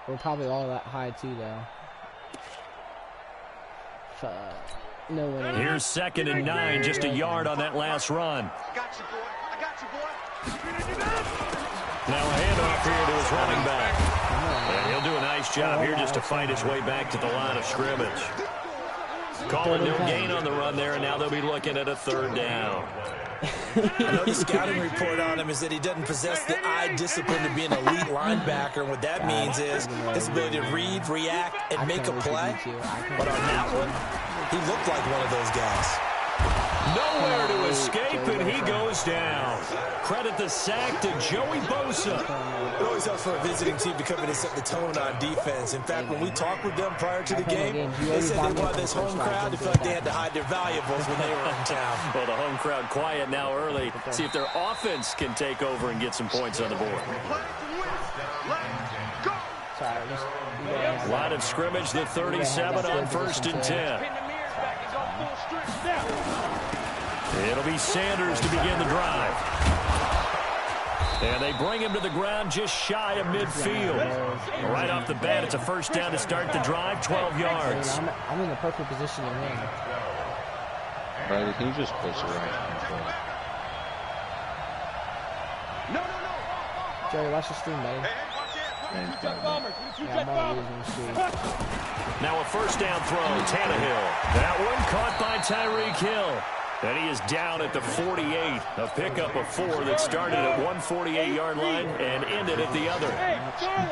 We're probably all that high too, though. No winning. Here's 2nd and 9, just a yard on that last run. Got you, boy. I got you, boy. Now a handoff here to his running back. And he'll do a nice job here just to fight his way back to the line of scrimmage. Calling no gain on the run there, and now they'll be looking at a 3rd down. I know the scouting report on him is that he doesn't possess the eye discipline to be an elite linebacker. And what that means is his ability to read, react, and make a play. But on that one, he looked like one of those guys. Nowhere to escape, and he goes down. Credit the sack to Joey Bosa. It always helps for a visiting team to come in and set the tone on defense. In fact, when we talked with them prior to the game, they said they wanted this home crowd to feel like they had to hide their valuables when they were in town. Well, the home crowd quiet now early. See if their offense can take over and get some points on the board. Line of scrimmage, the 37 on 1st and 10. It'll be Sanders to begin the drive. And they bring him to the ground just shy of midfield. Right off the bat, it's a 1st down to start the drive, 12 yards. I'm in the perfect position to win. Riley, can you just push it right? No. Jerry, watch the stream, buddy. Now a 1st down throw, Tannehill. That one caught by Tyreek Hill. And he is down at the 48. A pickup of 4 that started at 148-yard line and ended at the other.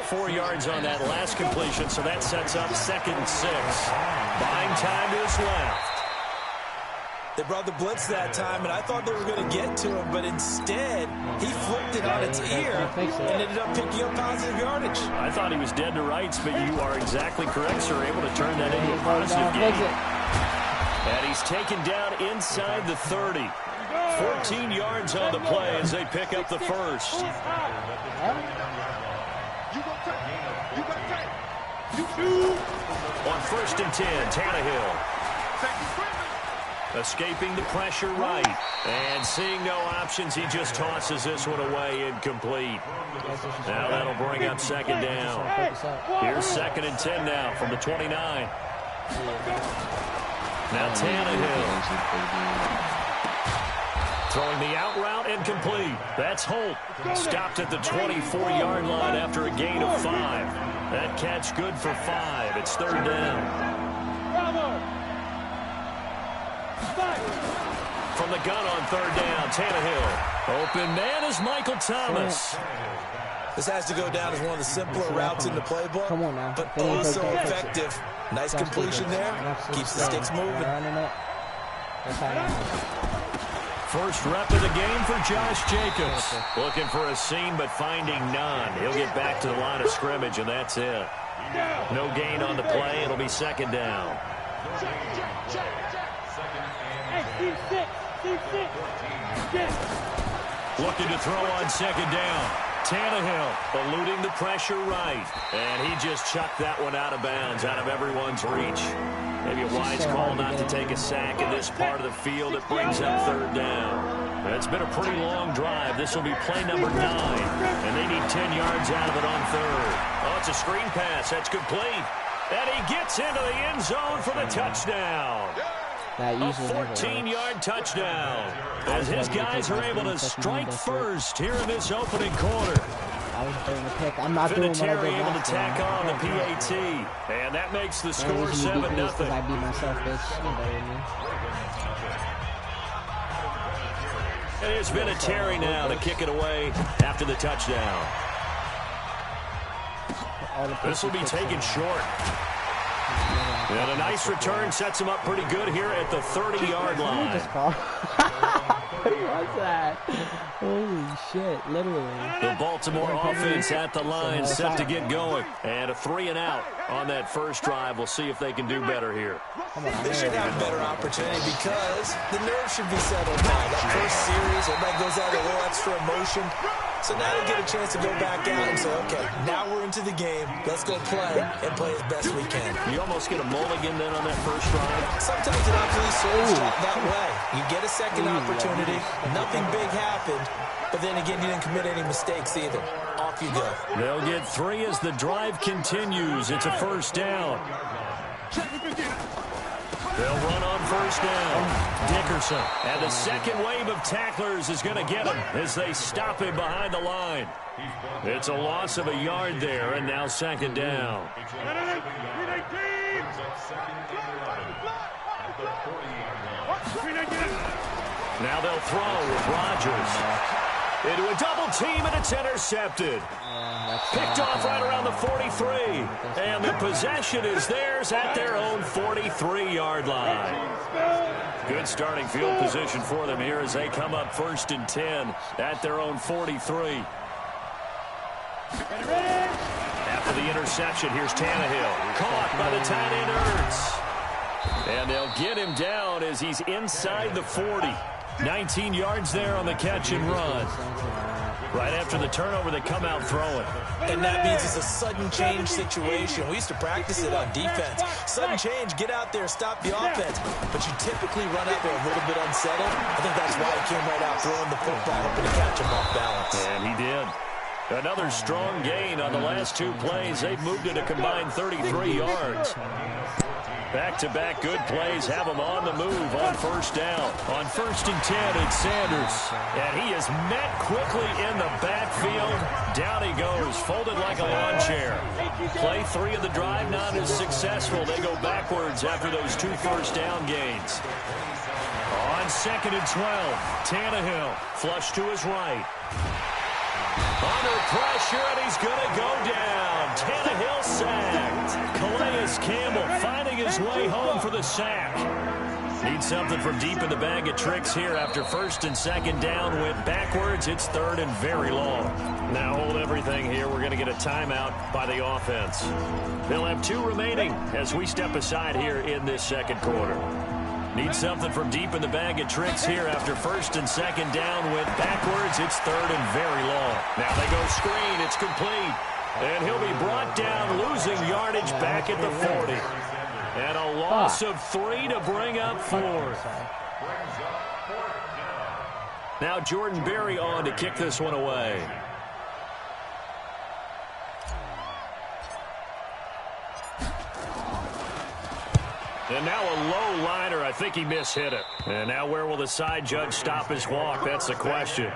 4 yards on that last completion, so that sets up 2nd and 6. Buying time to his left. They brought the blitz that time, and I thought they were going to get to him, but instead, he flipped it on its ear and ended up picking up positive yardage. I thought he was dead to rights, but you are exactly correct, sir. Able to turn that into a positive gain. And he's taken down inside the 30. 14 yards on the play as they pick up the 1st. On 1st and 10, Tannehill. Escaping the pressure right. And seeing no options, he just tosses this one away incomplete. Now that'll bring up 2nd down. Here's 2nd and 10 now from the 29. Now Tannehill. Throwing the out route incomplete. That's Holt. Stopped at the 24-yard line after a gain of 5. That catch good for 5. It's 3rd down. From the gun on 3rd down, Tannehill. Open man is Michael Thomas. This has to go down as one of the simpler routes in the playbook, but oh so effective. Nice completion there. Keeps the sticks moving. First rep of the game for Josh Jacobs. Looking for a seam, but finding none. He'll get back to the line of scrimmage, and that's it. No gain on the play. It'll be 2nd down. Looking to throw on 2nd down. Tannehill eluding the pressure right. And he just chucked that one out of bounds, out of everyone's reach. Maybe a wise call not to take a sack in this part of the field. It brings up 3rd down. It's been a pretty long drive. This will be play number 9. And they need 10 yards out of it on 3rd. Oh, it's a screen pass. That's complete. And he gets into the end zone for the touchdown. A 14-yard touchdown. As his guys are able to strike first here in this opening quarter. I'm not doing what I did able to last tack on the PAT. And that makes the score 7-0. I beat myself, bitch. And it's been a Terry now to kick it away after the touchdown. This will be taken short. And a nice return sets him up pretty good here at the 30-yard line. What was that? Holy shit, literally. The Baltimore offense at the line set to get going. And a 3-and-out on that first drive. We'll see if they can do better here. They should have a better opportunity because the nerves should be settled now. That first series, everybody goes out with a little extra emotion. So now they get a chance to go back out and say, okay, now we're into the game. Let's go play and play as best we can. You almost get a mulligan then on that first drive. Sometimes it actually serves that way. You get a second opportunity. Nothing big happened. But then again, you didn't commit any mistakes either. Off you go. They'll get 3 as the drive continues. It's a first down. They'll run on first down. Dickerson. And the second wave of tacklers is going to get him as they stop him behind the line. It's a loss of a yard there, and now second down. Now they'll throw with Rodgers. Into a double team, and it's intercepted. Picked off right around the 43. And the possession is theirs at their own 43-yard line. Good starting field position for them here as they come up 1st and 10 at their own 43. After the interception, here's Tannehill. Caught by the tight end Ertz. And they'll get him down as he's inside the 40. 19 yards there on the catch and run. Right after the turnover, they come out throwing. And that means it's a sudden change situation. We used to practice it on defense. Sudden change, get out there, stop the offense. But you typically run out there a little bit unsettled. I think that's why he came right out throwing the football, hoping to catch him off balance. And he did. Another strong gain on the last 2 plays. They've moved it a combined 33 yards. Back-to-back good plays have him on the move on first down. On 1st and 10, it's Sanders. And he is met quickly in the backfield. Down he goes, folded like a lawn chair. Play 3 of the drive not as successful. They go backwards after those 2 first down gains. On 2nd and 12, Tannehill flush to his right. Under pressure, and he's going to go down. Tannehill sacked. Calais Campbell finding his way home for the sack. Need something from deep in the bag of tricks here after 1st and 2nd down. Went backwards. It's 3rd and very long. Now hold everything here. We're going to get a timeout by the offense. They'll have 2 remaining as we step aside here in this 2nd quarter. Need something from deep in the bag of tricks here after 1st and 2nd down. Went backwards. It's 3rd and very long. Now they go screen. It's complete. And he'll be brought down, losing yardage back at the 40. And a loss of 3 to bring up 4th. Now Jordan Berry on to kick this one away. And now a low liner. I think he mishit it. And now where will the side judge stop his walk? That's the question.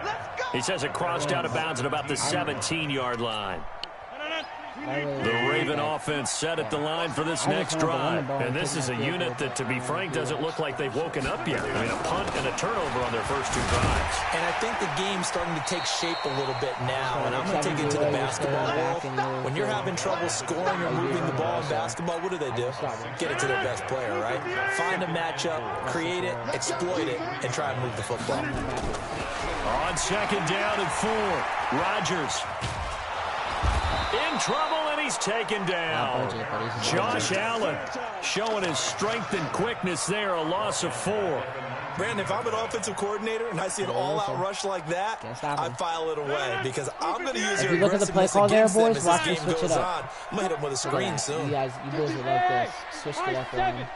He says it crossed out of bounds at about the 17-yard line. The Raven offense set at the line for this next drive. And this is a unit that, to be frank, doesn't look like they've woken up yet. I mean, a punt and a turnover on their first 2 drives. And I think the game's starting to take shape a little bit now. And I'm going to take it to the basketball world. When you're having trouble scoring or moving the ball in basketball, what do? Get it to their best player, right? Find a matchup, create it, exploit it, and try and move the football. On 2nd down and 4, Rodgers. In trouble, and he's taken down. Josh Allen showing his strength and quickness there, a loss of 4. Brandon, if I'm an offensive coordinator and I see an all-out rush like that, I file it away because I'm going to use your aggressiveness against them as this game goes on. I'm going to hit them with a screen soon. You boys would like this. Switch the left line.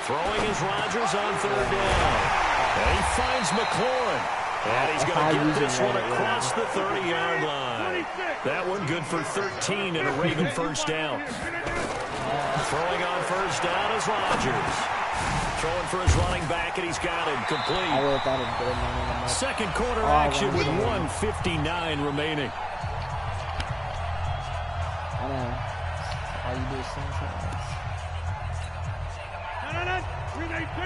Throwing is Rodgers on 3rd down. And he finds McLaurin. And he's going to get this one across the 30-yard line. That one good for 13 and a Raven first down. Throwing on first down is Rodgers. Throwing for his running back, and he's got him complete. 2nd quarter action with 1:59 remaining. I know. All you do is sing.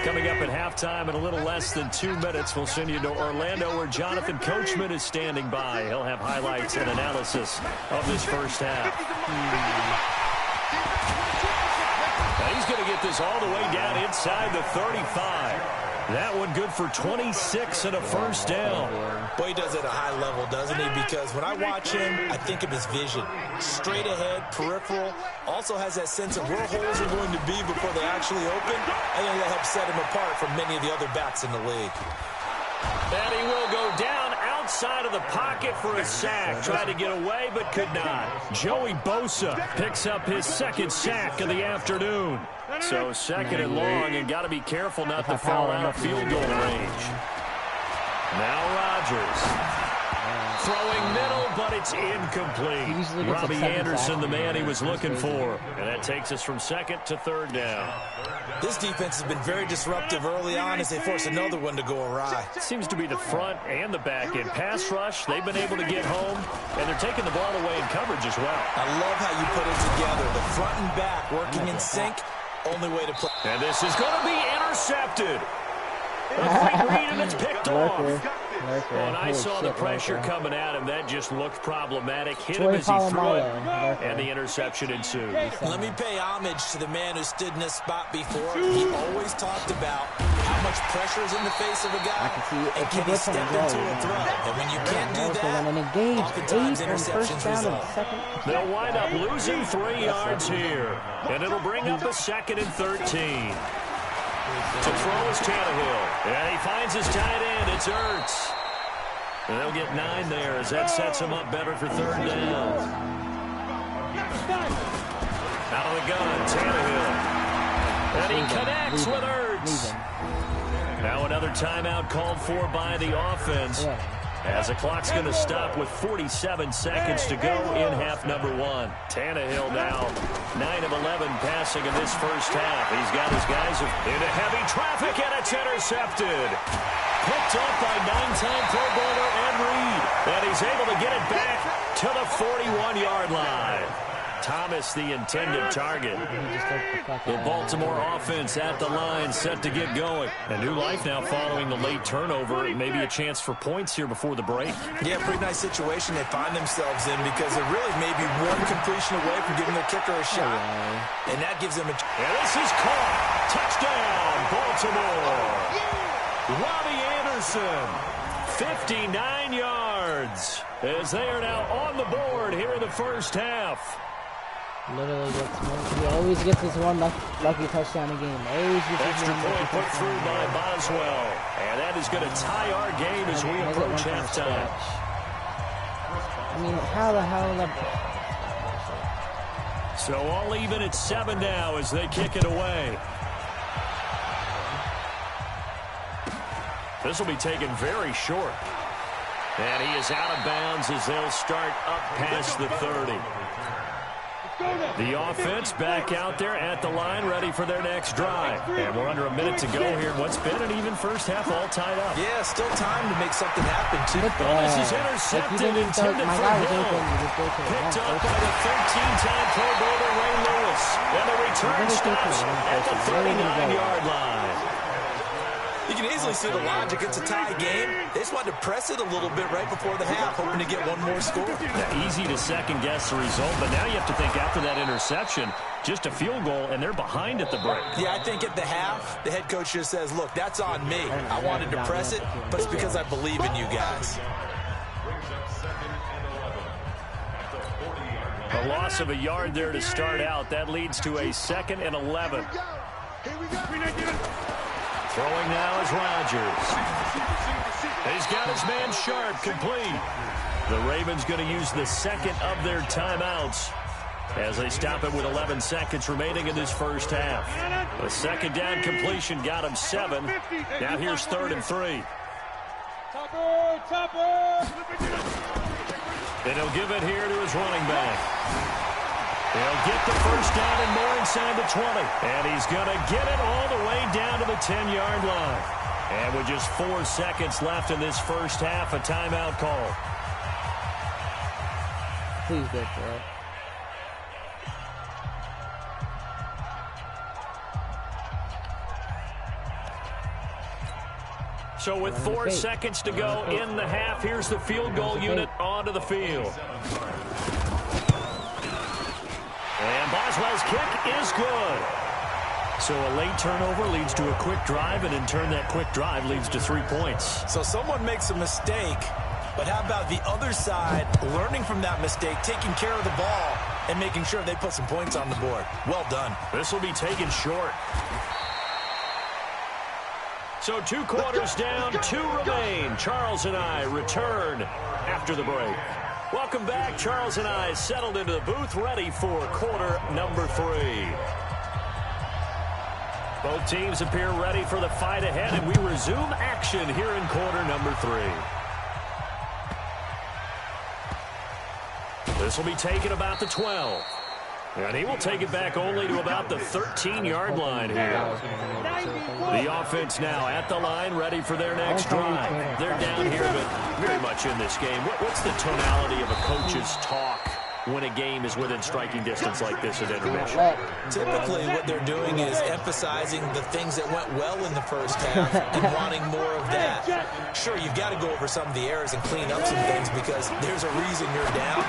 Coming up at halftime in a little less than 2 minutes, we'll send you to Orlando where Jonathan Coachman is standing by. He'll have highlights and analysis of this first half. Now he's going to get this all the way down inside the 35. That one good for 26 and a first down. Boy, he does it at a high level, doesn't he? Because when I watch him, I think of his vision. Straight ahead, peripheral. Also has that sense of where holes are going to be before they actually open. I think that helps set him apart from many of the other backs in the league. And he will go down outside of the pocket for a sack. Tried to get away, but could not. Joey Bosa picks up his second sack of the afternoon. So second and long, and got to be careful not to fall out of field goal range. Now Rodgers. Throwing middle, but it's incomplete. Robbie Anderson, the man he was looking for. And that takes us from second to third down. This defense has been very disruptive early on as they force another one to go awry. Seems to be the front and the back end. Pass rush, they've been able to get home, and they're taking the ball away in coverage as well. I love how you put it together. The front and back working in sync, only way to play. And this is going to be intercepted. A quick read, and it's picked off. And I saw the pressure coming at him. That just looked problematic. Hit him as he threw it, and the interception ensued. Let me pay homage to the man who stood in this spot before. He always talked about how much pressure is in the face of a guy, and can he step into a throw. And when you can't do that, oftentimes interceptions result. They'll wind up losing 3 yards here, and it'll bring up a second and 13. To throw is Tannehill. And he finds his tight end. It's Ertz. And they'll get 9 there as that sets him up better for third down. Out of the gun, Tannehill. And he connects with Ertz. Now another timeout called for by the offense. As the clock's going to stop with 47 seconds to go in half number 1. Tannehill now 9 of 11 passing in this first half. He's got his guys into heavy traffic, and it's intercepted. Picked up by 9-time Pro Bowler Ed Reed. And he's able to get it back to the 41-yard line. Thomas, the intended target. The Baltimore offense at the line, set to get going. A new life now following the late turnover. Maybe a chance for points here before the break. Yeah, pretty nice situation they find themselves in because they're really maybe one completion away from giving their kicker a shot. And that gives them a... And this is caught. Touchdown, Baltimore. Robbie Anderson, 59 yards, as they are now on the board here in the first half. Literally gets one. He always gets this one lucky touchdown a game. Always gets extra point put through by Boswell. And that is going to tie our game as we approach halftime. I mean, how the hell... So all even at 7 now as they kick it away. This will be taken very short. And he is out of bounds as they'll start up past the 30. The offense back out there at the line, ready for their next drive. And we're under a minute to go here. What's been an even first half, all tied up. Yeah, still time to make something happen, too. This is intercepted, intended for Hill. Picked up by the 13-time Pro Bowler Ray Lewis. And the return stops at the 39-yard line. You can easily see the logic. It's a tie game. They just wanted to press it a little bit right before the half, hoping to get one more score. Yeah, easy to second-guess the result, but now you have to think after that interception, just a field goal, and they're behind at the break. Yeah, I think at the half, the head coach just says, look, that's on me. I wanted to press it, but it's because I believe in you guys. A loss of a yard there to start out. That leads to a 2nd and 11. Throwing now is Rodgers. He's got his man Sharp complete. The Ravens going to use the second of their timeouts as they stop it with 11 seconds remaining in this first half. A second down completion got him 7. Now here's 3rd and 3. And he'll give it here to his running back. He'll get the first down and more inside the 20. And he's going to get it all the way down to the 10-yard line. And with just 4 seconds left in this first half, a timeout call. Please go for it. So with 4 seconds to go in the half, here's the field goal unit onto the field. And Boswell's kick is good. So a late turnover leads to a quick drive, and in turn that quick drive leads to 3 points. So someone makes a mistake, but how about the other side learning from that mistake, taking care of the ball, and making sure they put some points on the board? Well done. This will be taken short. So 2 quarters down, 2 remain. Charles and I return after the break. Welcome back. Charles and I settled into the booth, ready for quarter number 3. Both teams appear ready for the fight ahead, and we resume action here in quarter number 3. This will be taken about the 12. And he will take it back only to about the 13-yard line here. The offense now at the line, ready for their next drive. They're down here, but very much in this game. What's the tonality of a coach's talk when a game is within striking distance like this at intermission? Typically, what they're doing is emphasizing the things that went well in the first half and wanting more of that. Sure, you've got to go over some of the errors and clean up some things because there's a reason you're down.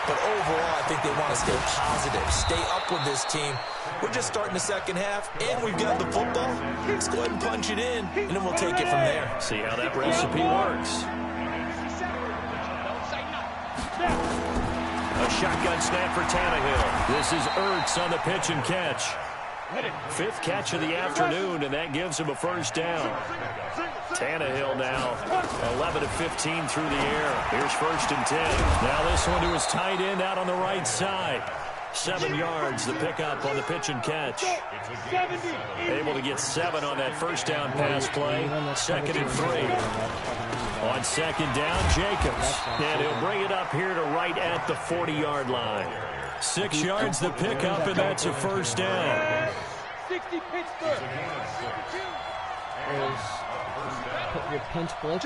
But overall, I think they want to stay positive, stay up with this team. We're just starting the second half, and we've got the football. Let's go ahead and punch it in, and then we'll take it from there. See how that recipe works. A shotgun snap for Tannehill. This is Ertz on the pitch and catch. 5th catch of the afternoon, and that gives him a first down. Tannehill now 11 of 15 through the air. Here's 1st and 10. Now this one to his tight end out on the right side. 7 yards, the pickup on the pitch and catch. Able to get 7 on that first down pass play. 2nd and 3. On 2nd down, Jacobs. And he'll bring it up here to right at the 40-yard line. 6 yards the pickup, and that's a first down. 60 Pittsburgh. Put your pinch blitz.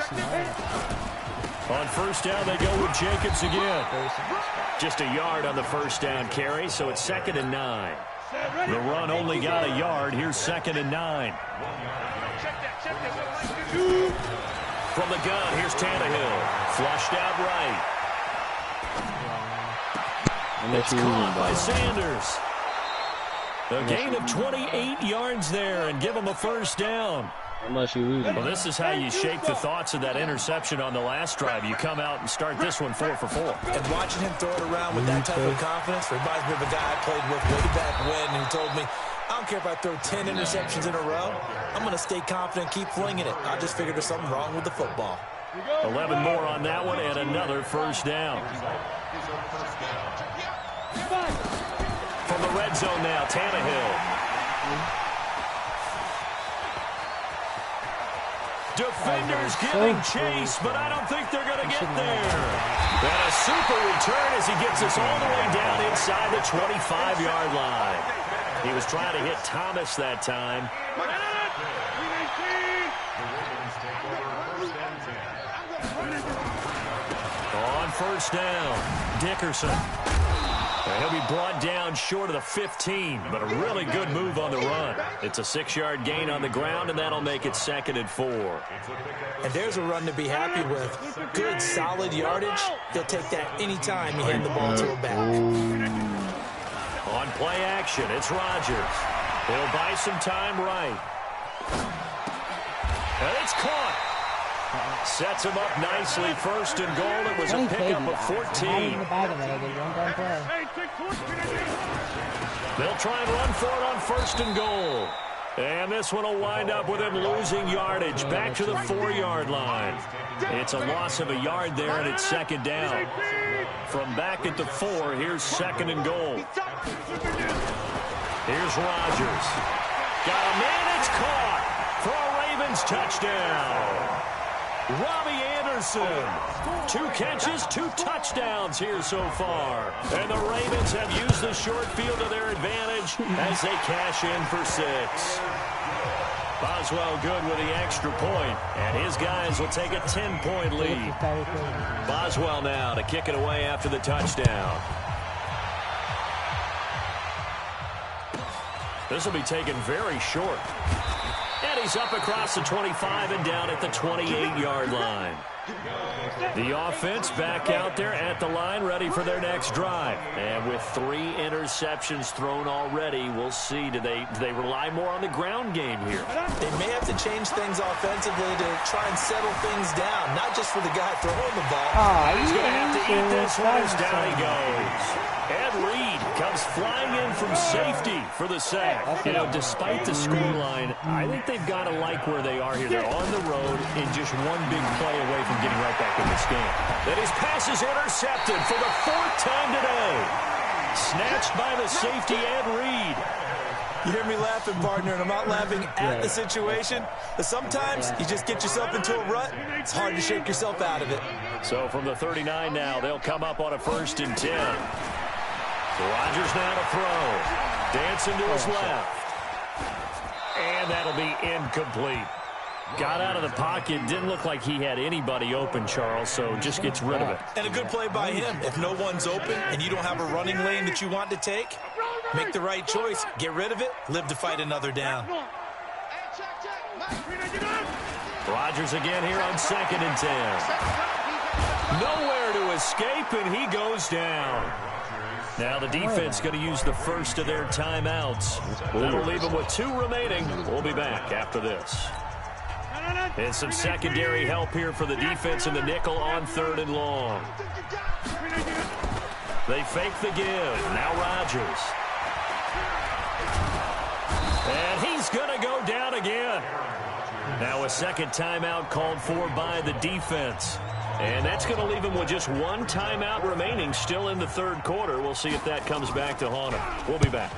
On first down, they go with Jacobs again. Just a yard on the first down carry, so it's 2nd and 9. The run only got a yard. Here's 2nd and 9. From the gun, here's Tannehill. Flushed out right. It's caught by Sanders. A gain of 28 yards there and give him a first down. Unless you lose. Well, this is how you shake the thoughts of that interception on the last drive. You come out and start this one 4 for 4. And watching him throw it around with that type of confidence reminds me of a guy I played with way back when, and he told me, I don't care if I throw 10 interceptions in a row. I'm going to stay confident, keep flinging it. I just figured there's something wrong with the football. 11 more on that one and another first down. From the red zone now, Tannehill. Defenders giving chase, but I don't think they're going to get there. And a super return as he gets us all the way down inside the 25-yard line. He was trying to hit Thomas that time. On first down, Dickerson. And he'll be brought down short of the 15, but a really good move on the run. It's a 6-yard gain on the ground, and that'll make it 2nd and 4. And there's a run to be happy with. Good, solid yardage. He'll take that anytime you hand the ball to a back. On play action, it's Rodgers. He'll buy some time right. And it's caught. Sets him up nicely. 1st and goal. It was a pickup of 14. They'll try and run for it on 1st and goal. And this one will wind up with him losing yardage back to the 4-yard line. It's a loss of a yard there, and it's 2nd down. From back at the 4, here's 2nd and goal. Here's Rodgers. Got a man, it's caught for a Ravens touchdown. Robbie Anderson. 2 catches, 2 touchdowns here so far. And the Ravens have used the short field to their advantage as they cash in for 6. Boswell good with the extra point, and his guys will take a 10-point lead. Boswell now to kick it away after the touchdown. This will be taken very short. And he's up across the 25 and down at the 28-yard line. The offense back out there at the line, ready for their next drive. And with 3 interceptions thrown already, we'll see. Do they rely more on the ground game here? They may have to change things offensively to try and settle things down, not just for the guy throwing the ball. He's going to have to eat this one as down he goes. Ed Reed comes flying in from safety for the sack. You know, despite the scoreline, I think they've got to like where they are here. They're on the road and just one big play away from getting right back in this game. And his pass is intercepted for the 4th time today. Snatched by the safety, Ed Reed. You hear me laughing, partner, and I'm not laughing at the situation. But sometimes you just get yourself into a rut. It's hard to shake yourself out of it. So from the 39 now, they'll come up on a 1st and 10. Rodgers now to throw. Dancing to his left. And that'll be incomplete. Got out of the pocket. Didn't look like he had anybody open, Charles, so just gets rid of it. And a good play by him. If no one's open and you don't have a running lane that you want to take, make the right choice. Get rid of it. Live to fight another down. Rodgers again here on 2nd and 10. Nowhere to escape, and he goes down. Now the defense going to use the first of their timeouts. That'll leave them with 2 remaining. We'll be back after this. And some secondary help here for the defense in the nickel on 3rd and long. They fake the give. Now Rodgers. And he's going to go down again. Now a 2nd timeout called for by the defense. And that's going to leave him with just 1 timeout remaining still in the 3rd quarter. We'll see if that comes back to haunt him. We'll be back.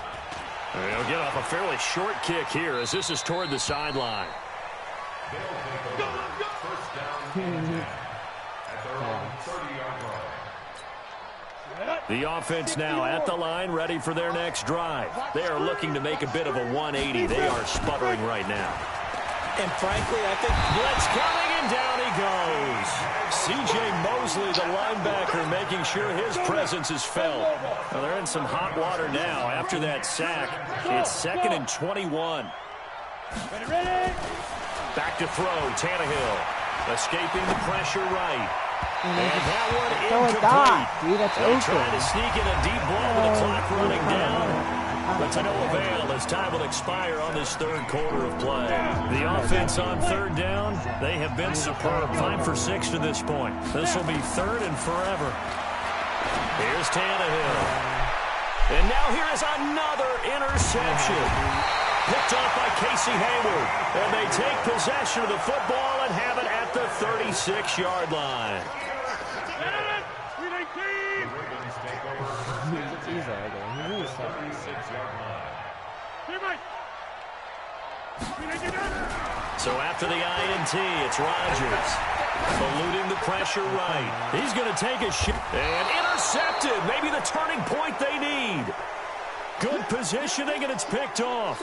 They'll get off a fairly short kick here as this is toward the sideline. The offense now at the line, ready for their next drive. They are looking to make a bit of a 180. They are sputtering right now. And frankly, I think blitz coming, and down he goes. C.J. Mosley, the linebacker, making sure his presence is felt. Well, they're in some hot water now after that sack. It's 2nd and 21. Back to throw, Tannehill. Escaping the pressure right. And that one incomplete. They're trying to sneak in a deep ball with the clock running down. But to no avail as time will expire on this 3rd quarter of play. The offense on 3rd down, they have been superb. 5 for 6 to this point. This will be 3rd and forever. Here's Tannehill. And now here is another interception. Picked off by Casey Hayward. And they take possession of the football and have it at the 36-yard line. So after the INT, it's Rodgers. Eluding the pressure right. He's going to take a shot. And intercepted. Maybe the turning point they need. Good positioning, and it's picked off.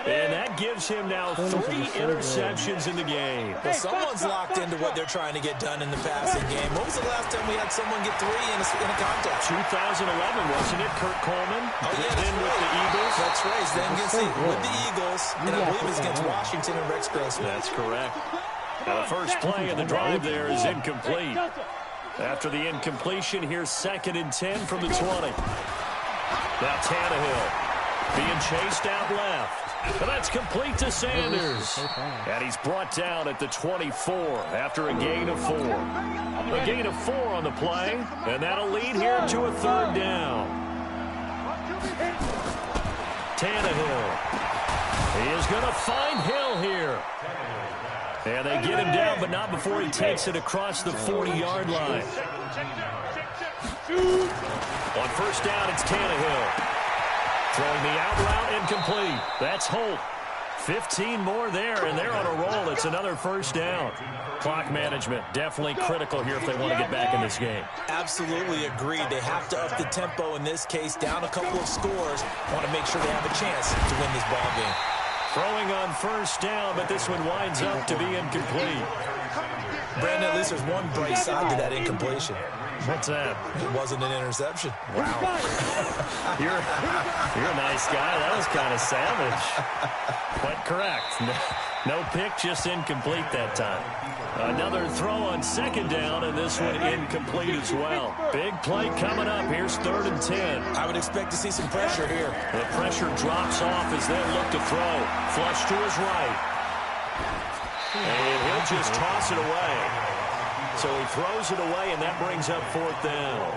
And that gives him now 3 interceptions in the game. Well, someone's locked into what they're trying to get done in the passing game. When was the last time we had someone get 3 in a contest? 2011, wasn't it? Kurt Coleman. Oh, yeah, then with the Eagles. That's right. Then with the Eagles, and I believe it's against Washington and Rex Grossman. That's correct. Now, the first play of the drive there is incomplete. After the incompletion, here's 2nd and 10 from the 20. Now Tannehill being chased out left. And that's complete to Sanders. And he's brought down at the 24 after a gain of 4. A gain of 4 on the play, and that'll lead here to a 3rd down. Tannehill. He is going to find Hill here. And they get him down, but not before he takes it across the 40-yard line. On 1st down, it's Tannehill. Throwing the out route incomplete. That's Holt. 15 more there, and they're on a roll. It's another 1st down. Clock management definitely critical here if they want to get back in this game. Absolutely agreed. They have to up the tempo in this case, down a couple of scores. Want to make sure they have a chance to win this ball game. Throwing on 1st down, but this one winds up to be incomplete. Brandon, at least there's one bright side to that incompletion. What's that? It wasn't an interception. Wow. You're a nice guy. That was kind of savage. But correct. No pick, just incomplete that time. Another throw on second down, and this one incomplete as well. Big play coming up. Here's 3rd and 10. I would expect to see some pressure here. The pressure drops off as they look to throw. Flush to his right. And he'll just toss it away. So he throws it away, and that brings up 4th down.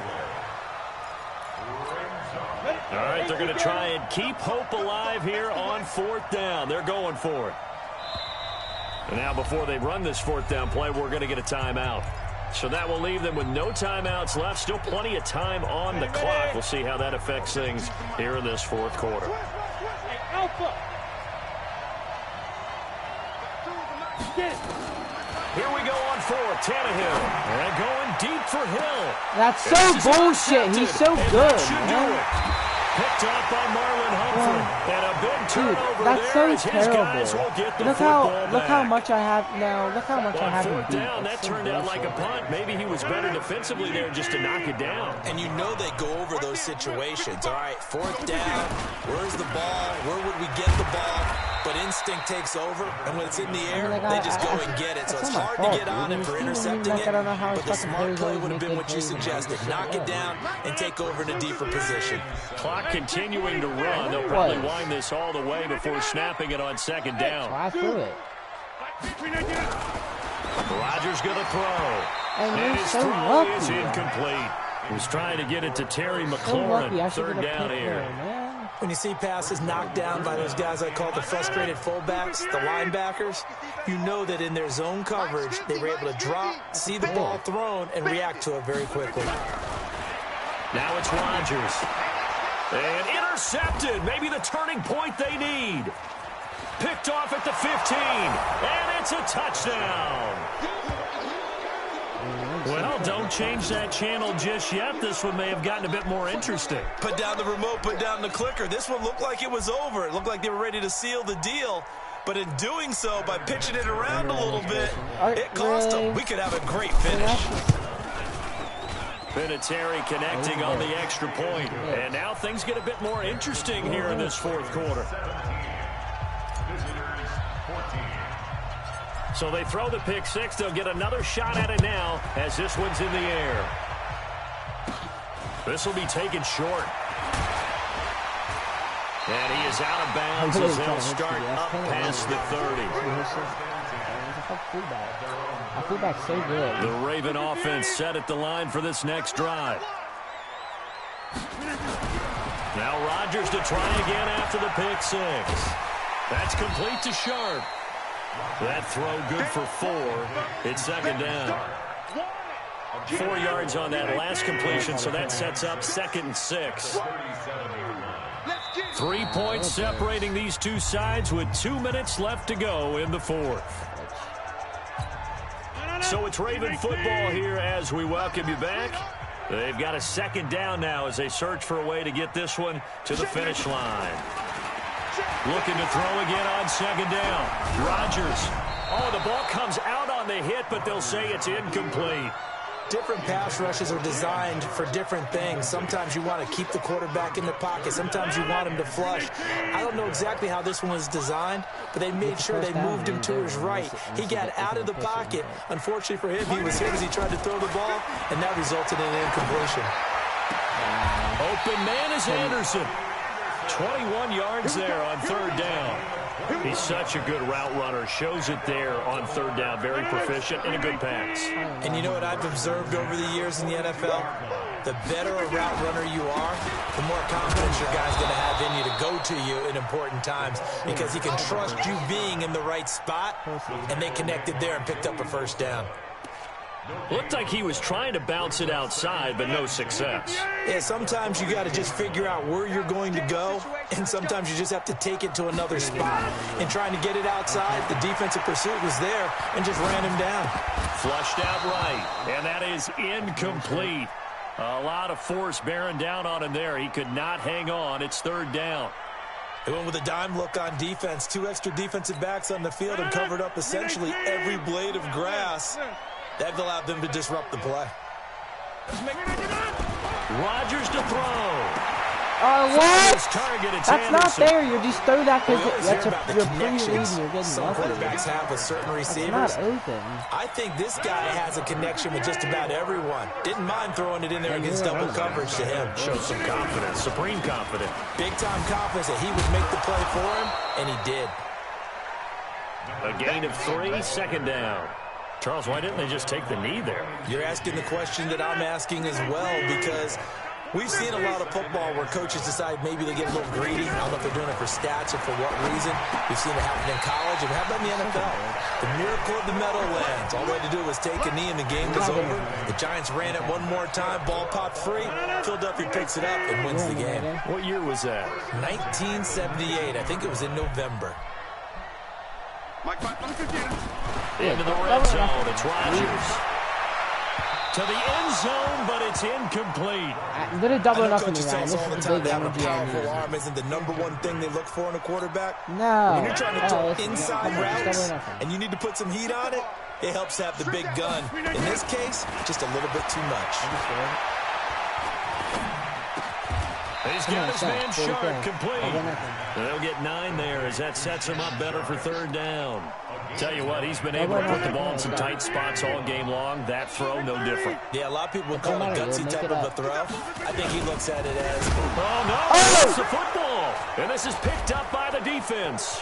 All right, they're going to try and keep hope alive here on 4th down. They're going for it. And now before they run this 4th down play, we're going to get a timeout. So that will leave them with no timeouts left. Still plenty of time on the clock. We'll see how that affects things here in this 4th quarter. Here we go on 4th. Tannehill. And going deep for Hill. That's so bullshit. He's so good, man. Picked up by Marlon Humphrey. And a big turnover that's there so as his terrible. guys will get the Look how much I have now. Look how much I have. 4th down, that turned out like a punt. Maybe he was better defensively there just to knock it down. And you know they go over those situations. All right, 4th down. Where's the ball? Where would we get the ball? But instinct takes over, and when it's in the air, they just go and get it. So it's hard to get on him for intercepting it, but the smart play would have been what you suggested. Knock it down and take over in a deeper position. Clock continuing to run. They'll probably wind this all the way before snapping it on 2nd down. I threw it. Rodgers going to throw. And his so throw lucky. is incomplete. He was trying to get it to Terry McLaurin. 3rd down here. When you see passes knocked down by those guys I call the frustrated fullbacks, the linebackers, you know that in their zone coverage, they were able to drop, see the ball thrown, and react to it very quickly. Now it's Rodgers. And intercepted. Maybe the turning point they need. Picked off at the 15. And it's a touchdown. Well, don't change that channel just yet. This one may have gotten a bit more interesting. Put down the remote, put down the clicker. This one looked like it was over. It looked like they were ready to seal the deal. But in doing so, by pitching it around a little bit, it cost them. We could have a great finish. Vinatieri connecting on the extra point. And now things get a bit more interesting here in this 4th quarter. So they throw the pick 6. They'll get another shot at it now as this one's in the air. This will be taken short. And he is out of bounds as they'll start up past the 30. Our fullback's so good. The Raven offense set at the line for this next drive. Now Rodgers to try again after the pick 6. That's complete to Sharp. That throw good for 4. It's 2nd down. 4 yards on that last completion, so that sets up 2nd and 6. 3 points separating these two sides with 2 minutes left to go in the 4th. So it's Raven football here as we welcome you back. They've got a 2nd down now as they search for a way to get this one to the finish line. Looking to throw again on 2nd down. Rodgers. Oh, the ball comes out on the hit, but they'll say it's incomplete. Different pass rushes are designed for different things. Sometimes you want to keep the quarterback in the pocket. Sometimes you want him to flush. I don't know exactly how this one was designed, but they made sure they moved him to his right. He got out of the pocket. Unfortunately for him, he was hit as he tried to throw the ball, and that resulted in an incompletion. Open man is Anderson. 21 yards there on 3rd down. He's such a good route runner. Shows it there on 3rd down. Very proficient and a good pass. And you know what I've observed over the years in the NFL? The better a route runner you are, the more confidence your guy's going to have in you to go to you in important times because he can trust you being in the right spot, and they connected there and picked up a 1st down. Looked like he was trying to bounce it outside, but no success. Yeah, sometimes you got to just figure out where you're going to go, and sometimes you just have to take it to another spot. And trying to get it outside, the defensive pursuit was there and just ran him down. Flushed out right, and that is incomplete. A lot of force bearing down on him there. He could not hang on. It's 3rd down. They went with a dime look on defense. 2 extra defensive backs on the field and covered up essentially every blade of grass. That allowed them to disrupt the play. Rodgers to throw. What? Target, it's That's not Anderson. fair. You just throw that because that's about the you're pre-reading. connections You're getting some lucky. quarterbacks have with certain It's receivers. not open. I think this guy has a connection with just about everyone. Didn't mind throwing it in there against double coverage to him. Shows some confidence, supreme confidence. Big-time confidence that he would make the play for him, and he did. A gain of 3, second down. Charles, why didn't they just take the knee there? You're asking the question that I'm asking as well, because we've seen a lot of football where coaches decide maybe they get a little greedy. I don't know if they're doing it for stats or for what reason. We've seen it happen in college, and how about in the NFL? The miracle of the Meadowlands. All they had to do was take a knee, and the game was over. The Giants ran it one more time. Ball popped free. Phil Duffy picks it up and wins the game. What year was that? 1978. I think it was in November. Into the red zone. It's Rodgers. To the end zone, but it's incomplete. Little double enough for me, Coaches tell Ryan. us This all the is the time big that a energy I powerful need. arm isn't the number one thing they look for in a quarterback. No. When you're trying to throw listen, inside come on, just double routes enough. and you need to put some heat on it, it helps have the big gun. In this case, just a little bit too much. He's got his man Sharp complete. They'll get 9 there as that sets him up better for third down. Tell you what, he's been able to put the ball in some tight spots all game long. That throw, no different. Yeah, a lot of people would call it a gutsy type of a throw. I think he looks at it as... Oh, no, it's the football. And this is picked up by the defense.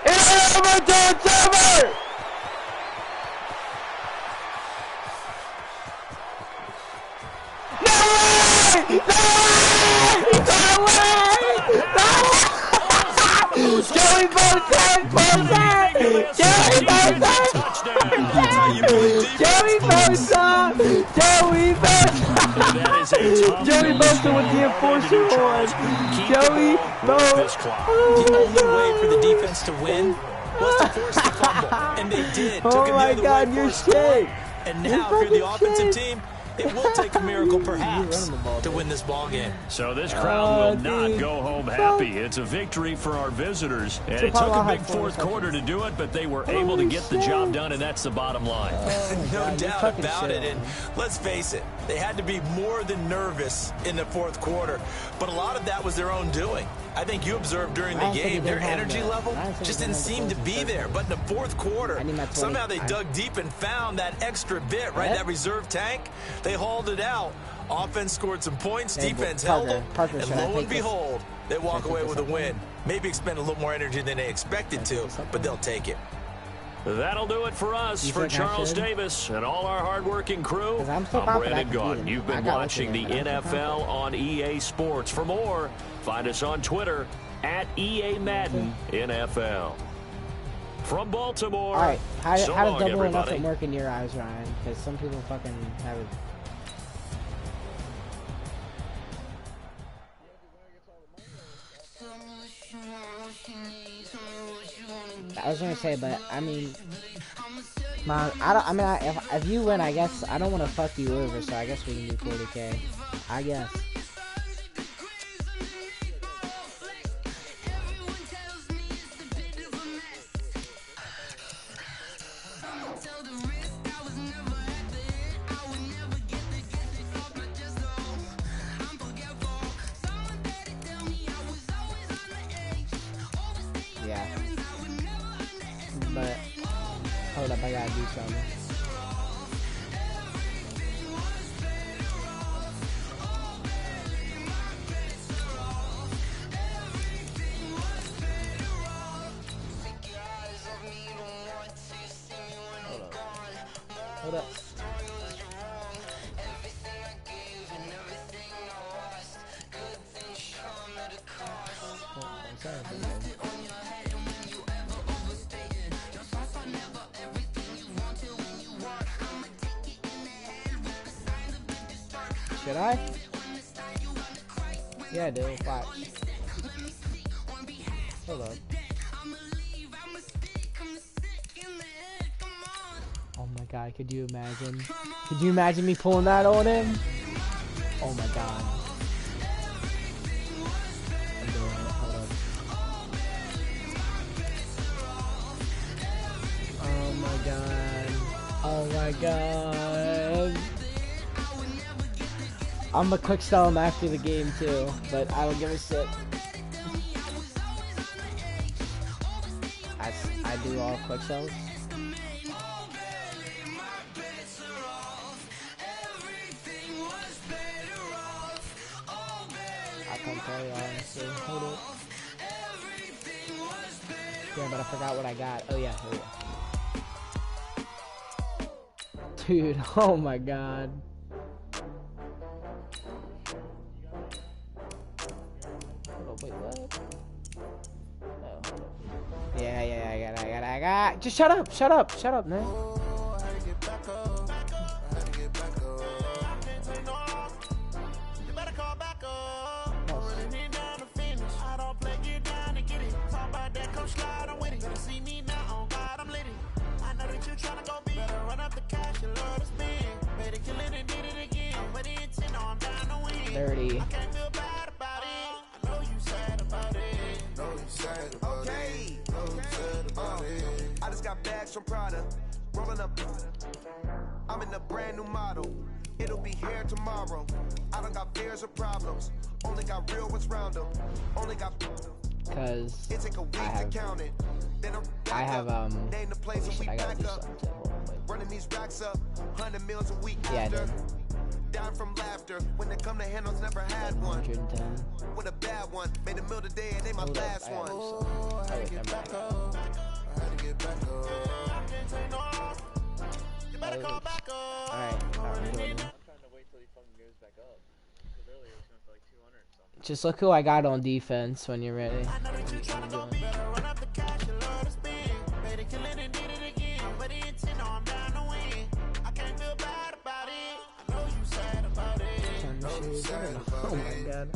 It's over, it's over! Joey Bosa! Joey Bosa! Joey Bosa with the enforcer on. Joey Bosa. The only way for the defense to win was to force the fumble. And they did. Took it Oh my the God, other way you're for a score. sick. And now, if you're the offensive team, it will take a miracle, perhaps, to win this ball game. So this crowd will not go home happy. It's a victory for our visitors. And it took a big fourth quarter to do it, but they were able to get the job done, and that's the bottom line. No doubt about it. And let's face it, they had to be more than nervous in the fourth quarter. But a lot of that was their own doing. I think you observed during the game, their energy level just didn't seem to be there. But in the fourth quarter, somehow they dug deep and found that extra bit, right? That reserve tank. They hauled it out. Offense scored some points. Defense held them. And lo and behold, they walk away with a win. Maybe expend a little more energy than they expected to, but they'll take it. That'll do it for us. For Charles Davis and all our hardworking crew, I'm Brandon Gaudin. You've been watching the NFL on EA Sports. For more, find us on Twitter at EA Madden NFL. From Baltimore, all right, how does double everybody. enough work in your eyes, Ryan? Because some people fucking have it. I was gonna say, but I mean, man, if you win, I guess I don't want to fuck you over, so I guess we can do 40K. I guess. Yeah. But hold up, I gotta do something. Hold up. Should I? Yeah, I do. Watch. Hold up. Oh my god, could you imagine? Could you imagine me pulling that on him? Oh my god. I'm doing it. Hold up. Oh my god. Oh my god. I'm gonna quick sell him after the game too, but I don't give a shit. I do all quick sells. I can't tell you honestly. Hold up. Yeah, but I forgot what I got. Oh yeah, here we go. Dude, oh my god. Wait, what? Oh. Yeah, I got. Just shut up, man. Dirty. I just got bags from Prada, rolling up. I'm in a brand new model. It'll be here tomorrow. I don't got fears or problems. Only got real ones round them. Only got. Cause it take a week to count it. Then I have name the place and we I gotta back do up. something. Hold on, wait. Running these racks up, 100 meals a week. Yeah, I did. Down from laughter. When it come to handles, never had one. 110. With a bad one. Made a meal today and they my last one. Oh, wait, never mind. Alright, just look who I got on defense when you're ready. Oh my god.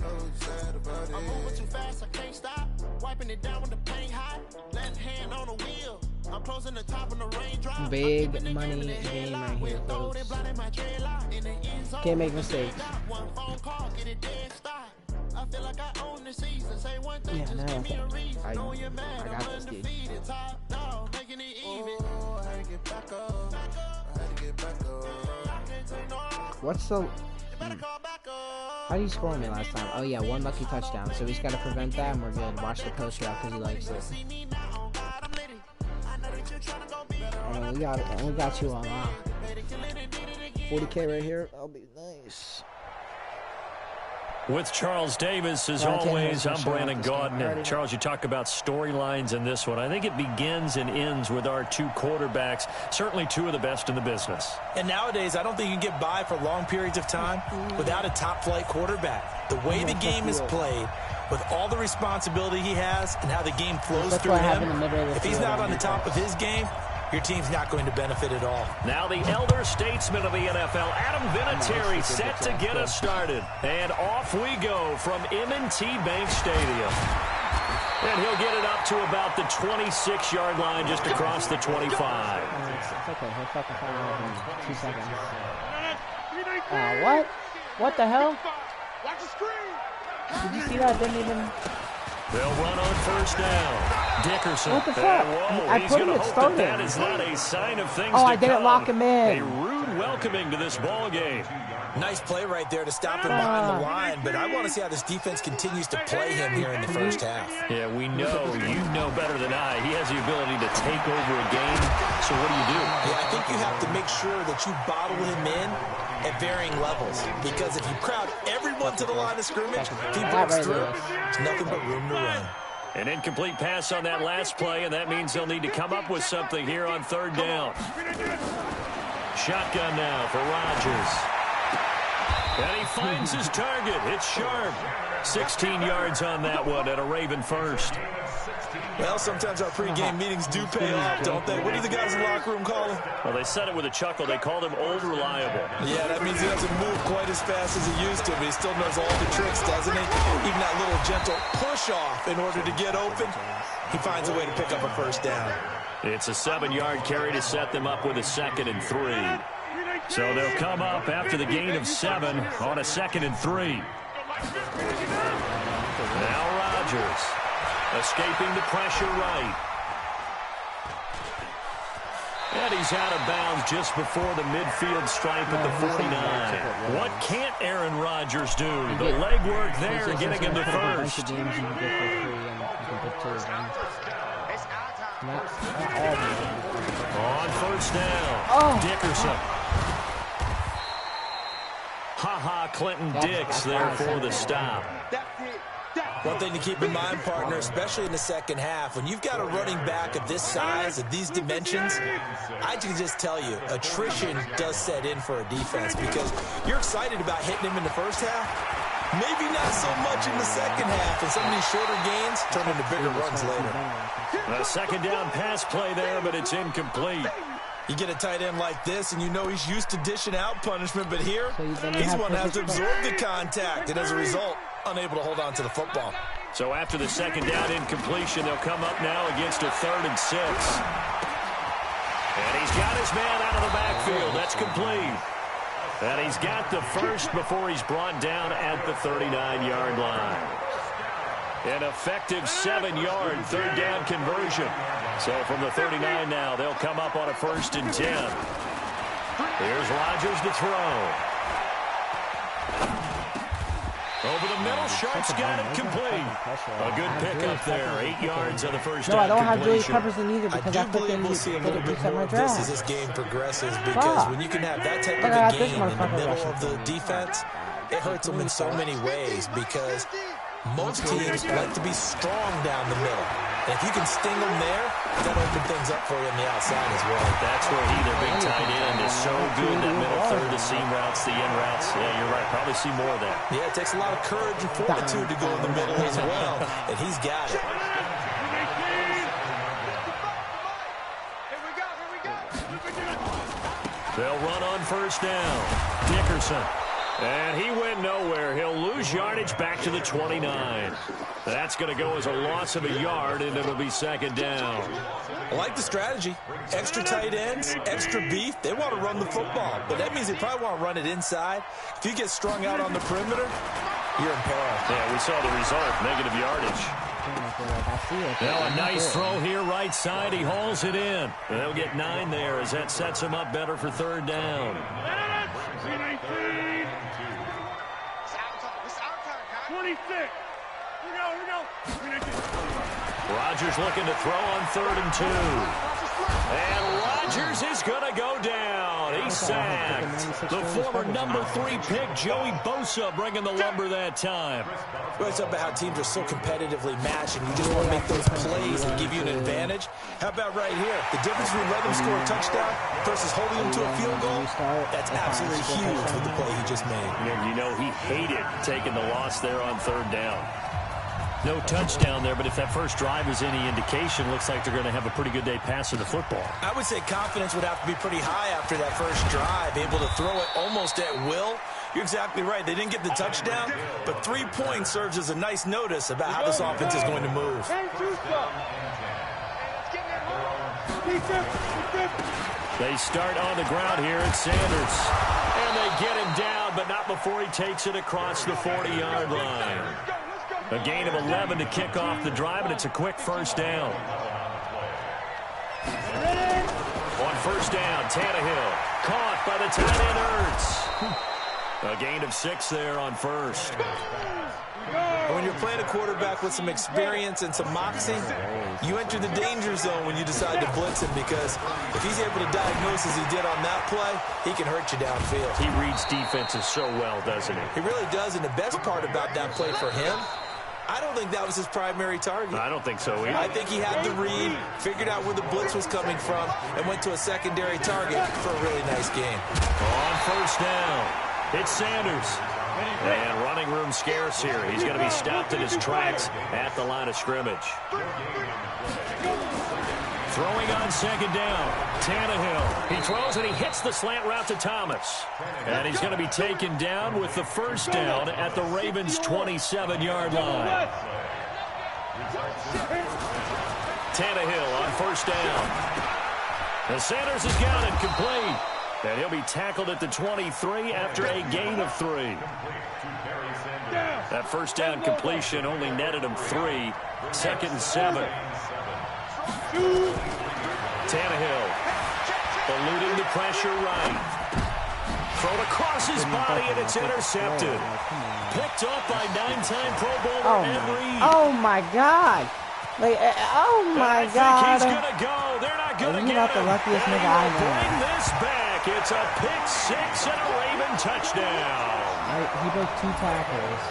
I'm moving too fast, I can't stop. Wiping it down with the paint hot. Left hand on the wheel. I'm closing the top of the raindrop. Big money game right here, folks. Can't make mistakes. One phone call, get it dead stop. I feel like I own the season. Say one thing, Yeah, just no, give me a reason. I Know you're mad, got I'm this, dude. undefeated. Top dog, making it even. I had to get back up. I had to get back up. I can't take no. What's the... Better call back up. How did you score me last time? Oh yeah, one lucky touchdown. So we just gotta prevent that and we're good. Watch the poster out because he likes it. We got you on lock. 40K right here. That'll be nice. With Charles Davis, as always, I'm Brandon Gaudin. And Charles, you talk about storylines in this one. I think it begins and ends with our two quarterbacks, certainly two of the best in the business. And nowadays, I don't think you can get by for long periods of time without a top-flight quarterback. The way the game is played, with all the responsibility he has and how the game flows through him, if he's not on the top of his game, your team's not going to benefit at all. Now the elder statesman of the NFL, Adam Vinatieri, set to get us started. And off we go from M&T Bank Stadium. And he'll get it up to about the 26-yard line, just across the 25. It's okay. He'll fucking find it in 2 seconds. What? What the hell? Did you see that? Didn't even... They'll run on first down. Dickerson. What the fuck? I He's put going him to at hope starting. that is not a sign of things to I didn't come. lock him in. A rude welcoming to this ball game. Nice play right there to stop him behind the line, but I want to see how this defense continues to play him here in the first half. Yeah, we know, you know better than I. He has the ability to take over a game, so what do you do? Yeah, I think you have to make sure that you bottle him in at varying levels, because if you crowd everyone to the line of scrimmage, if he breaks through, there's nothing but room to run. An incomplete pass on that last play, and that means they'll need to come up with something here on third down. Shotgun now for Rodgers. And he finds his target. It's Sharp. 16 yards on that one and a Raven first. Well, sometimes our pregame meetings do pay off, don't they? What do the guys in the locker room call him? Well, they said it with a chuckle. They called him Old Reliable. Yeah, that means he doesn't move quite as fast as he used to, but he still knows all the tricks, doesn't he? Even that little gentle push-off in order to get open, he finds a way to pick up a first down. It's a 7-yard carry to set them up with a 2nd and 3. So they'll come up after the gain of 7 on a 2nd and 3. Now Rodgers escaping the pressure right. And he's out of bounds just before the midfield stripe at the 49. What can't Aaron Rodgers do? The legwork there getting him to first. On first down, Dickerson. Ha-ha, Clinton Dix there for the stop. One thing to keep in mind, partner, especially in the second half, when you've got a running back of this size, of these dimensions, I can just tell you, attrition does set in for a defense because you're excited about hitting him in the first half. Maybe not so much in the second half, and some of these shorter gains turn into bigger runs later. A second down pass play there, but it's incomplete. You get a tight end like this, and you know he's used to dishing out punishment, but here, he's one that has to absorb the contact, and as a result, unable to hold on to the football. So after the second down incompletion, they'll come up now against a 3rd and 6. And he's got his man out of the backfield. That's complete. And he's got the first before he's brought down at the 39-yard line. An effective 7-yard 3rd down conversion. So from the 39 now, they'll come up on a 1st and 10. Here's Rodgers to throw. Over the middle, Sharp's got it complete. A good pickup there, 8 yards on the first down. No, I don't have Julius Peppers in either because I put them we'll see a little bit more of this as this game progresses because when you can have that type of a game in the middle of the defense, it hurts them in so many ways because most teams like to be strong down the middle. And if you can sting them there, that'll open things up for you on the outside as well. That's where he, their big tight end, is so good. That middle third, the seam routes, the in routes. Yeah, you're right. Probably see more of that. Yeah, it takes a lot of courage and fortitude to go in the middle as well. And he's got it. They'll run on first down. Dickerson. And he went nowhere. He'll lose yardage back to the 29. That's going to go as a loss of a yard, and it'll be second down. I like the strategy. Extra tight ends, extra beef. They want to run the football, but that means they probably want to run it inside. If you get strung out on the perimeter, you're in peril. Yeah, we saw the result, negative yardage. Now a nice throw here, right side. He hauls it in. They'll get 9 there as that sets him up better for 3rd down. 26. Here we go. Rodgers looking to throw on 3rd and 2. And Rodgers is going to go down. He's sacked. The former number 3 pick, Joey Bosa, bringing the lumber that time. Well, it's about how teams are so competitively matched, and you just want to make those plays and give you an advantage. How about right here? The difference between letting them score a touchdown versus holding them to a field goal, that's absolutely huge with the play he just made. You know, he hated taking the loss there on 3rd down. No touchdown there, but if that first drive is any indication, looks like they're going to have a pretty good day passing the football. I would say confidence would have to be pretty high after that first drive, able to throw it almost at will. You're exactly right. They didn't get the touchdown, but 3 points serves as a nice notice about how this offense is going to move. They start on the ground here at Sanders. And they get him down, but not before he takes it across the 40-yard line. A gain of 11 to kick off the drive, and it's a quick first down. On first down, Tannehill caught by the tight end Ertz. A gain of 6 there on first. When you're playing a quarterback with some experience and some moxie, you enter the danger zone when you decide to blitz him because if he's able to diagnose as he did on that play, he can hurt you downfield. He reads defenses so well, doesn't he? He really does, and the best part about that play for him, I don't think that was his primary target. I don't think so either. I think he had the read, figured out where the blitz was coming from, and went to a secondary target for a really nice game. On first down, it's Sanders. And running room scarce here. He's going to be stopped in his tracks at the line of scrimmage. Throwing on second down, Tannehill. He throws and he hits the slant route to Thomas. And he's going to be taken down with the first down at the Ravens' 27-yard line. Tannehill on first down. And Sanders has got it complete. And he'll be tackled at the 23 after a gain of 3. That first down completion only netted him 3. 2nd and 7. Tannehill eluding the pressure right. Thrown across his body, and it's intercepted. Picked up by 9-time Pro Bowler Ed Reed. Oh, my God. Like, oh, my God. I think he's going to go. They're not going to get him. You're not the luckiest nigga I know. Bring this back. It's a pick six and a Raven touchdown. He broke 2 tackles.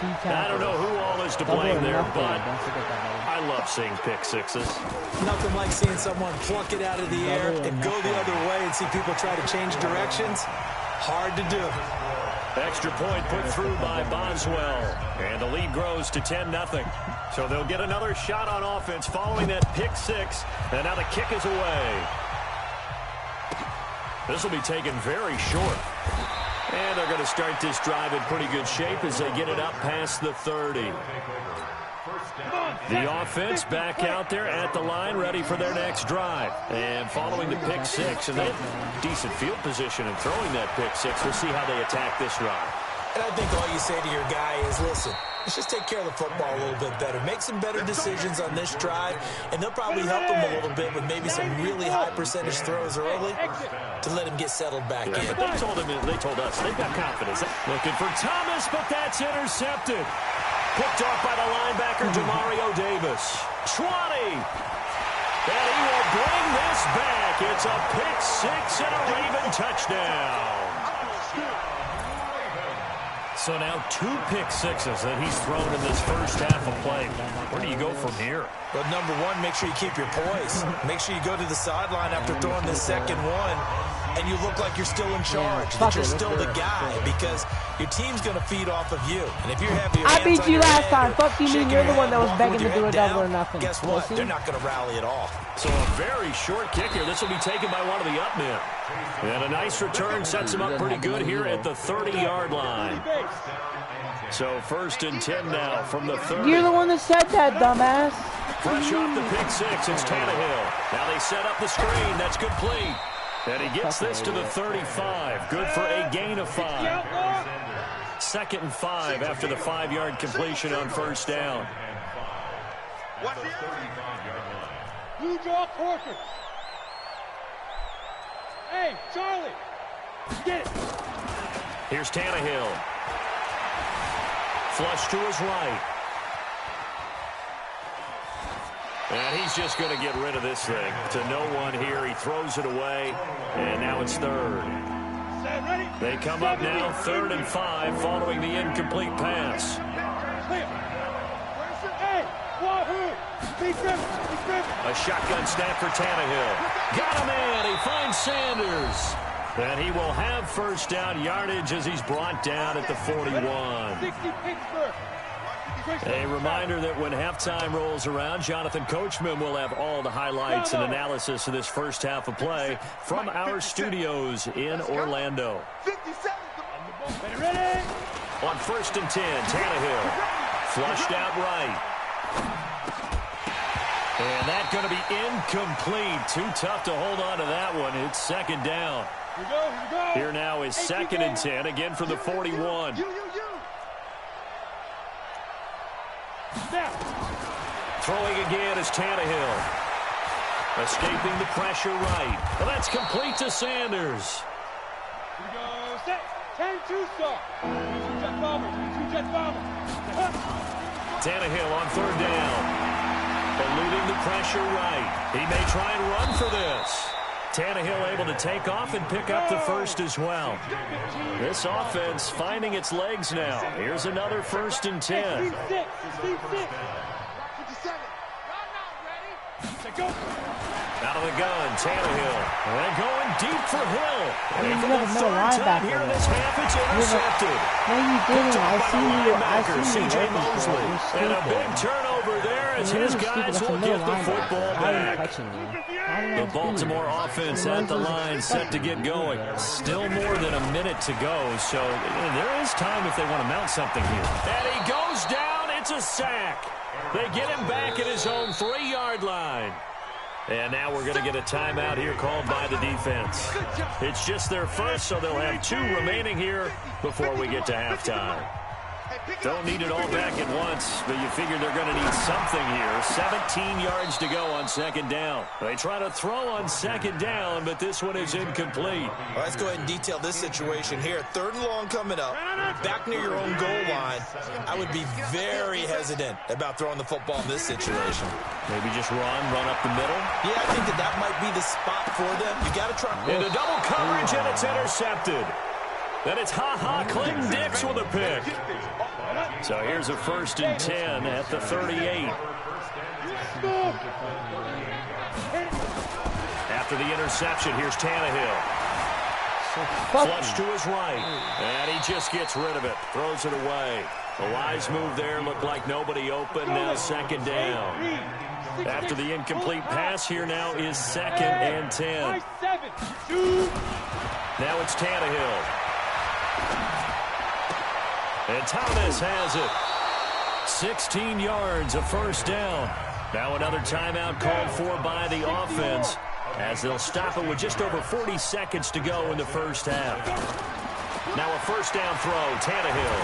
I don't know who all is to blame there, but I love seeing pick sixes. Nothing like seeing someone pluck it out of the air and go the other way and see people try to change directions. Hard to do. Extra point put through by Boswell, and the lead grows to 10-0. So they'll get another shot on offense following that pick six, and now the kick is away. This will be taken very short. And they're going to start this drive in pretty good shape as they get it up past the 30. The offense back out there at the line, ready for their next drive. And following the pick six, and that decent field position and throwing that pick six, we'll see how they attack this drive. And I think all you say to your guy is, listen, let's just take care of the football a little bit better. Make some better decisions on this drive, and they'll probably help him a little bit with maybe some really high percentage throws early to let him get settled back in. But they told us they've got confidence. Looking for Thomas, but that's intercepted. Picked off by the linebacker, Demario Davis. 20. And he will bring this back. It's a pick six and a Raven touchdown. So now 2 pick sixes that he's thrown in this first half of play. Where do you go from here? Well, number one, make sure you keep your poise. Make sure you go to the sideline after throwing this second one, and you look like you're still in charge, that you're still the guy, because your team's going to feed off of you. And if you're having I beat you last time. Fuck you, mean you're the one that was begging to do a double or nothing. Guess what? They're not going to rally at all. So a very short kick here. This will be taken by one of the up men. And a nice return sets him up pretty good here at the 30-yard line. So 1st and 10 now from the 30. You're the one that said that, dumbass. Fresh off the pick six, it's Tannehill. Now they set up the screen. That's complete. And he gets this to the 35. Good for a gain of 5. 2nd and 5 after the 5-yard completion on first down. Blue jaw quarter. Hey, Charlie, get it. Here's Tannehill. Flush to his right. And he's just going to get rid of this thing. To no one here. He throws it away. And now it's 3rd. They come up now 3rd and 5 following the incomplete pass. A shotgun snap for Tannehill. Got a man. He finds Sanders. And he will have first down yardage as he's brought down at the 41. A reminder that when halftime rolls around, Jonathan Coachman will have all the highlights and analysis of this first half of play from our studios in Orlando. On 1st and 10, Tannehill flushed out right. And that's going to be incomplete. Too tough to hold on to that one. It's 2nd down. Here now is 2nd and 10, again from the 41. Throwing again is Tannehill. Escaping the pressure right. Well, that's complete to Sanders. Here we go, set, 10-2 star. Jet bomber, 2 jet bomber. Tannehill on 3rd down. Eluding the pressure right. He may try and run for this. Tannehill able to take off and pick up the first as well. This offense finding its legs now. Here's another 1st and 10. Out of the gun, Tannehill. And going deep for Hill. And for the 3rd time here in this half, it's intercepted. No, you didn't. I see you. C.J. Mosley. And a big turnover there as his guys will get the football back. The Baltimore offense at the line set to get going. Still more than a minute to go, so there is time if they want to mount something here. And he goes down. It's a sack. They get him back at his own 3-yard line. And now we're going to get a timeout here called by the defense. It's just their first, so they'll have 2 remaining here before we get to halftime. Don't need it all back at once, but you figure they're going to need something here. 17 yards to go on second down. They try to throw on second down, but this one is incomplete. Well, let's go ahead and detail this situation here. 3rd and long coming up, back near your own goal line. I would be very hesitant about throwing the football in this situation. Maybe just run up the middle. Yeah, I think that might be the spot for them. You got to try. Into double coverage, and it's intercepted. Then it's Clinton Dix with a pick. So here's a 1st and 10 at the 38. After the interception, here's Tannehill. Flush to his right. And he just gets rid of it. Throws it away. A wise move there. Looked like nobody open. Now 2nd down. After the incomplete pass, here now is 2nd and 10. Now it's Tannehill. And Thomas has it. 16 yards, a 1st down. Now another timeout called for by the offense as they'll stop it with just over 40 seconds to go in the 1st half. Now a 1st down throw, Tannehill.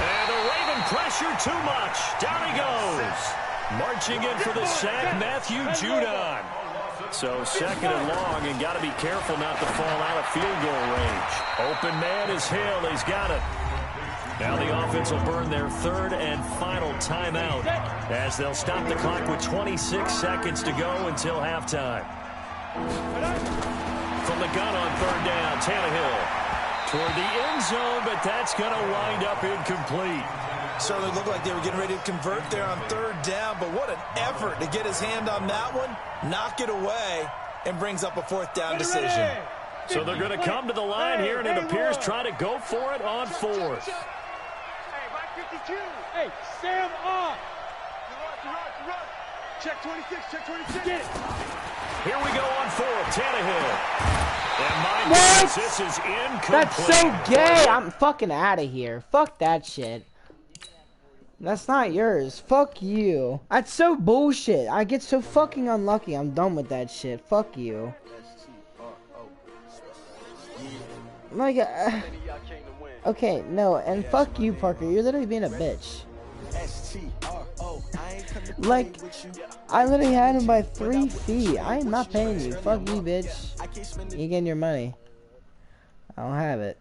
And the Raven pressure too much. Down he goes. Marching in for the sack, Matthew Judon. So 2nd and long, and got to be careful not to fall out of field goal range. Open man is Hill. He's got it. Now the offense will burn their 3rd and final timeout as they'll stop the clock with 26 seconds to go until halftime. From the gun on 3rd down, Tannehill toward the end zone, but that's going to wind up incomplete. Certainly looked like they were getting ready to convert there on 3rd down, but what an effort to get his hand on that one, knock it away, and brings up a 4th down decision. So they're going to come to the line here, and it appears try to go for it on 4th. Hey, Sam on. Run. Check 26, check 26. Get it. Here we go on 4th, Tannehill. And my goodness, this is incomplete. That's so gay. I'm fucking out of here. Fuck that shit. That's not yours. Fuck you. That's so bullshit. I get so fucking unlucky. I'm done with that shit. Fuck you. Like, okay, no, and fuck you, Parker. You're literally being a bitch. Like, I literally had him by 3 feet. I am not paying you. Fuck you, bitch. You getting your money. I don't have it.